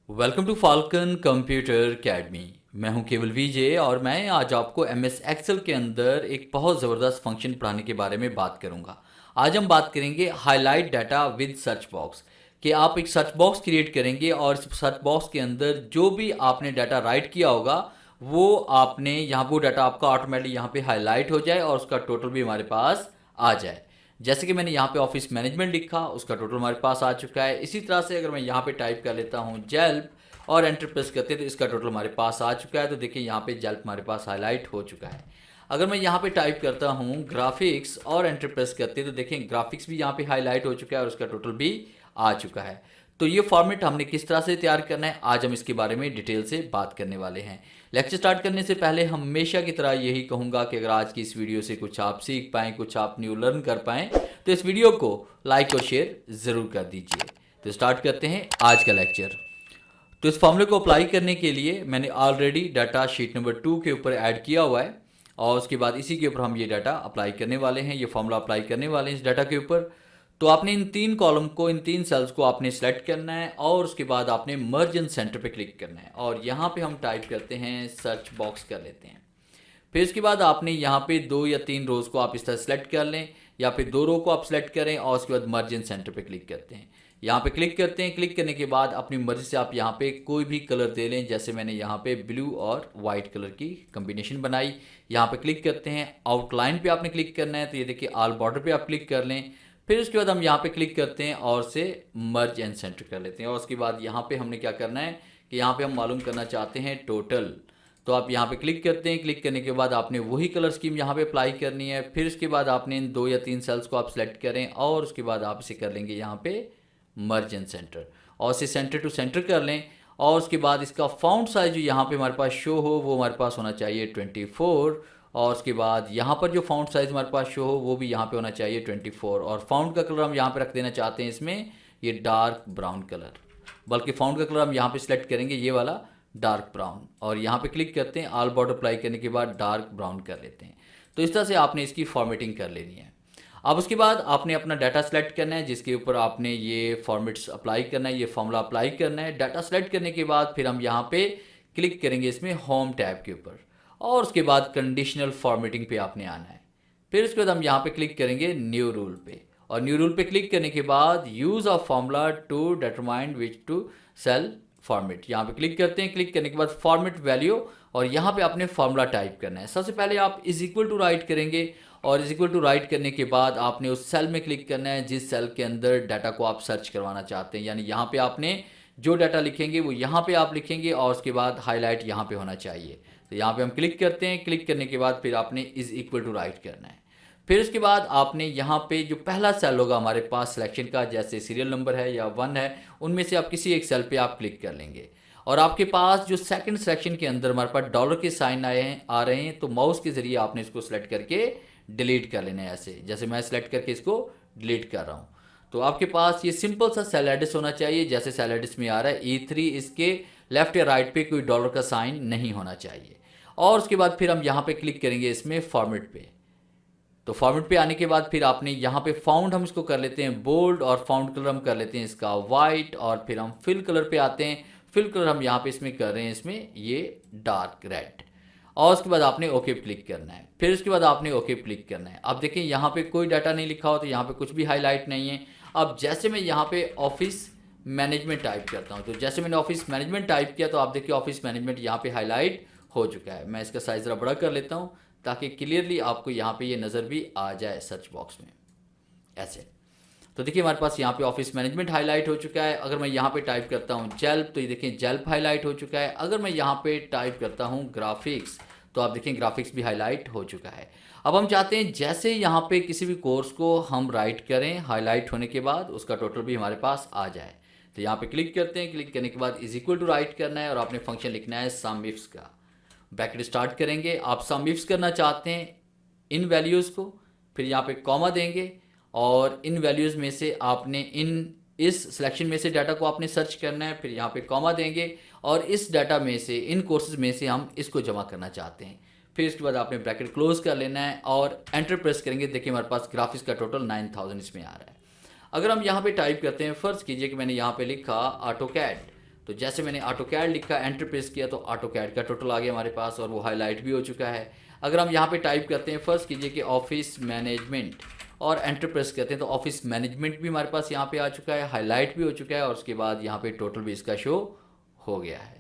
Welcome to Falcon computer academy. मैं हूं केवल विजय और मैं आज आपको एमएस एक्सेल के अंदर एक बहुत ज़बरदस्त फंक्शन पढ़ाने के बारे में बात करूंगा। आज हम बात करेंगे highlight data with search box कि आप एक सर्च बॉक्स क्रिएट करेंगे और इस सर्च बॉक्स के अंदर जो भी आपने डाटा राइट किया होगा वो आपने यहाँ वो डाटा आपका ऑटोमेटिक यहाँ पे हाईलाइट हो जाए और उसका टोटल भी हमारे पास आ जाए। जैसे कि मैंने यहाँ पे ऑफिस मैनेजमेंट लिखा, उसका टोटल हमारे पास आ चुका है। इसी तरह से अगर मैं यहाँ पे टाइप कर लेता हूँ जेल्प और एंटर प्रेस करते हैं तो इसका टोटल हमारे पास आ चुका है। तो देखिए यहाँ पे जेल्प हमारे पास हाईलाइट हो चुका है। अगर मैं यहाँ पे टाइप करता हूँ ग्राफिक्स और एंटर प्रेस करते हैं तो देखें ग्राफिक्स भी यहाँ पे हाईलाइट हो चुका है और उसका टोटल भी आ चुका है। तो ये फॉर्मेट हमने किस तरह से तैयार करना है आज हम इसके बारे में डिटेल से बात करने वाले हैं। लेक्चर स्टार्ट करने से पहले हमेशा की तरह यही कहूँगा कि अगर आज की इस वीडियो से कुछ आप सीख पाएँ, कुछ आप न्यू लर्न कर पाएँ तो इस वीडियो को लाइक और शेयर ज़रूर कर दीजिए। तो स्टार्ट करते हैं आज का लेक्चर। तो इस फॉर्मूले को अप्लाई करने के लिए मैंने ऑलरेडी डाटा शीट नंबर 2 के ऊपर ऐड किया हुआ है और उसके बाद इसी के ऊपर हम ये डाटा अप्लाई करने वाले हैं, ये फॉर्मूला अप्लाई करने वाले हैं इस डाटा के ऊपर। तो आपने इन 3 कॉलम को, इन 3 सेल्स को आपने सेलेक्ट करना है और उसके बाद आपने मर्ज इन सेंटर पे क्लिक करना है और यहाँ पे हम टाइप करते हैं सर्च बॉक्स कर लेते हैं। फिर उसके बाद आपने यहाँ पे 2 या 3 रोज़ को आप इस तरह सेलेक्ट कर लें या फिर 2 रो को आप सेलेक्ट करें और उसके बाद मर्ज इन सेंटर पे क्लिक करते हैं। यहाँ पे क्लिक करते हैं। क्लिक करने के बाद अपनी मर्जी से आप यहाँ पे कोई भी कलर दे लें, जैसे मैंने यहाँ पे ब्लू और वाइट कलर की कम्बिनेशन बनाई। यहाँ पे क्लिक करते हैं, आउटलाइन पे आपने क्लिक करना है तो ये देखिए ऑल बॉर्डर पे आप क्लिक कर लें। फिर उसके बाद हम यहाँ पे क्लिक करते हैं और से मर्ज एंड सेंटर कर लेते हैं और उसके बाद यहाँ पे हमने क्या करना है कि यहाँ पे हम मालूम करना चाहते हैं टोटल। तो आप यहाँ पे क्लिक करते हैं। क्लिक करने के बाद आपने वही कलर स्कीम यहाँ पे अप्लाई करनी है। फिर उसके बाद आपने इन 2 या 3 सेल्स को आप सेलेक्ट करें और उसके बाद आप इसे कर लेंगे यहाँ पे मर्ज एंड सेंटर और इसे सेंटर टू सेंटर कर लें और उसके बाद इसका फाउंट साइज जो यहाँ पे हमारे पास शो हो वो हमारे पास होना चाहिए 24 और उसके बाद यहाँ पर जो फाउंट साइज हमारे पास शो हो वो भी यहाँ पे होना चाहिए 24 और फाउंट का कलर हम यहाँ पे रख देना चाहते हैं इसमें ये डार्क ब्राउन कलर, बल्कि फाउंट का कलर हम यहाँ पे सिलेक्ट करेंगे ये वाला डार्क ब्राउन और यहाँ पे क्लिक करते हैं। ऑल बॉर्डर अप्लाई करने के बाद डार्क ब्राउन कर लेते हैं। तो इस तरह से आपने इसकी फॉर्मेटिंग कर लेनी है। अब उसके बाद आपने अपना डाटा सेलेक्ट करना है जिसके ऊपर आपने ये फॉर्मेट्स अप्लाई करना है, ये फॉर्मूला अप्लाई करना है। डाटा सेलेक्ट करने के बाद फिर हम यहाँ पे क्लिक करेंगे इसमें होम टैब के ऊपर और उसके बाद कंडीशनल फॉर्मेटिंग पे आपने आना है। फिर उसके बाद हम यहाँ पे क्लिक करेंगे न्यू रूल पे और न्यू रूल पे क्लिक करने के बाद use of formula to determine which to cell format, यहाँ पे क्लिक करते हैं। क्लिक करने के बाद फॉर्मेट वैल्यू और यहाँ पे आपने फॉर्मूला टाइप करना है। सबसे पहले आप इज इक्वल टू राइट करेंगे और इज इक्वल टू राइट करने के बाद आपने उस सेल में क्लिक करना है जिस सेल के अंदर डाटा को आप सर्च करवाना चाहते हैं। यानी यहाँ पे आपने जो डाटा लिखेंगे वो यहाँ पे आप लिखेंगे और उसके बाद हाईलाइट यहाँ पे होना चाहिए। तो यहाँ पे हम क्लिक करते हैं। क्लिक करने के बाद फिर आपने इज इक्वल टू राइट करना है। फिर उसके बाद आपने यहाँ पे जो पहला सेल होगा हमारे पास सिलेक्शन का, जैसे सीरियल नंबर है या 1 है, उनमें से आप किसी एक सेल पे आप क्लिक कर लेंगे और आपके पास जो सेकंड सिलेक्शन के अंदर हमारे पास डॉलर के साइन आ रहे हैं तो माउस के जरिए आपने इसको सिलेक्ट करके डिलीट कर लेना है। ऐसे जैसे मैं सिलेक्ट करके इसको डिलीट कर रहा हूँ तो आपके पास ये सिंपल सा सेल एड्रेस होना चाहिए जैसे सेल एड्रेस में आ रहा है E3, इसके लेफ्ट या राइट पे कोई डॉलर का साइन नहीं होना चाहिए। और उसके बाद फिर हम यहाँ पे क्लिक करेंगे इसमें फॉर्मेट पे। तो फॉर्मेट पे आने के बाद फिर आपने यहाँ पे फाउंड हम इसको कर लेते हैं बोल्ड और फाउंड कलर हम कर लेते हैं इसका वाइट और फिर हम फिल कलर पे आते हैं। फिल कलर हम यहाँ पे इसमें कर रहे हैं इसमें ये डार्क रेड और उसके बाद आपने ओके क्लिक करना है। फिर उसके बाद आपने ओके क्लिक करना है। अब देखिए यहाँ पे कोई डाटा नहीं लिखा हो तो यहाँ पे कुछ भी हाईलाइट नहीं है। अब जैसे मैं यहाँ पे ऑफिस मैनेजमेंट टाइप करता हूँ तो जैसे मैंने ऑफिस मैनेजमेंट टाइप किया तो आप देखिए ऑफिस मैनेजमेंट यहाँ पे हाईलाइट हो चुका है। मैं इसका साइज ज़रा बड़ा कर लेता हूँ ताकि क्लियरली आपको यहाँ पे ये नज़र भी आ जाए सर्च बॉक्स में ऐसे। तो देखिए हमारे पास यहाँ पे ऑफिस मैनेजमेंट हाईलाइट हो चुका है। अगर मैं यहाँ पे टाइप करता हूँ जेल्प तो ये देखिए जेल्प हाईलाइट हो चुका है। अगर मैं यहाँ पे टाइप करता हूँ ग्राफिक्स तो आप देखें ग्राफिक्स भी हाईलाइट हो चुका है। अब हम चाहते हैं जैसे यहाँ पे किसी भी कोर्स को हम राइट करें हाईलाइट होने के बाद उसका टोटल भी हमारे पास आ जाए। तो यहाँ पे क्लिक करते हैं। क्लिक करने के बाद इज इक्वल टू राइट करना है और आपने फंक्शन लिखना है सम इफ्स का। ब्रैकेट स्टार्ट करेंगे। आप सम इफ्स करना चाहते हैं इन वैल्यूज़ को, फिर यहाँ पे कॉमा देंगे और इन वैल्यूज़ में से आपने इस सिलेक्शन में से डाटा को आपने सर्च करना है। फिर यहाँ पे कॉमा देंगे और इस डाटा में से इन कोर्सेज में से हम इसको जमा करना चाहते हैं। फिर इसके बाद आपने ब्रैकेट क्लोज कर लेना है और एंटर प्रेस करेंगे। देखिए हमारे पास ग्राफिक्स का टोटल 9000 इसमें आ रहा है। अगर हम यहाँ पे टाइप करते हैं, फ़र्ज़ कीजिए कि मैंने यहाँ पे लिखा ऑटोकैड तो जैसे मैंने ऑटो कैड लिखा, एंटर प्रेस किया, तो ऑटो कैड का टोटल आ गया हमारे पास और वो हाईलाइट भी हो चुका है। अगर हम यहाँ पे टाइप करते हैं, फर्स्ट कीजिए कि ऑफिस मैनेजमेंट और एंटर प्रेस करते हैं, तो ऑफिस मैनेजमेंट भी हमारे पास यहाँ पे आ चुका है, हाईलाइट भी हो चुका है और उसके बाद यहाँ पे टोटल भी इसका शो हो गया है।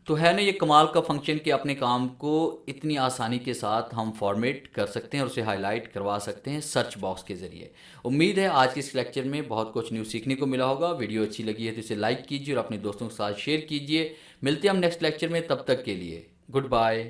तो है ना ये कमाल का फंक्शन कि अपने काम को इतनी आसानी के साथ हम फॉर्मेट कर सकते हैं और उसे हाईलाइट करवा सकते हैं सर्च बॉक्स के ज़रिए। उम्मीद है आज के इस लेक्चर में बहुत कुछ न्यू सीखने को मिला होगा। वीडियो अच्छी लगी है तो इसे लाइक कीजिए और अपने दोस्तों के साथ शेयर कीजिए। मिलते हैं हम नेक्स्ट लेक्चर में, तब तक के लिए गुड बाय।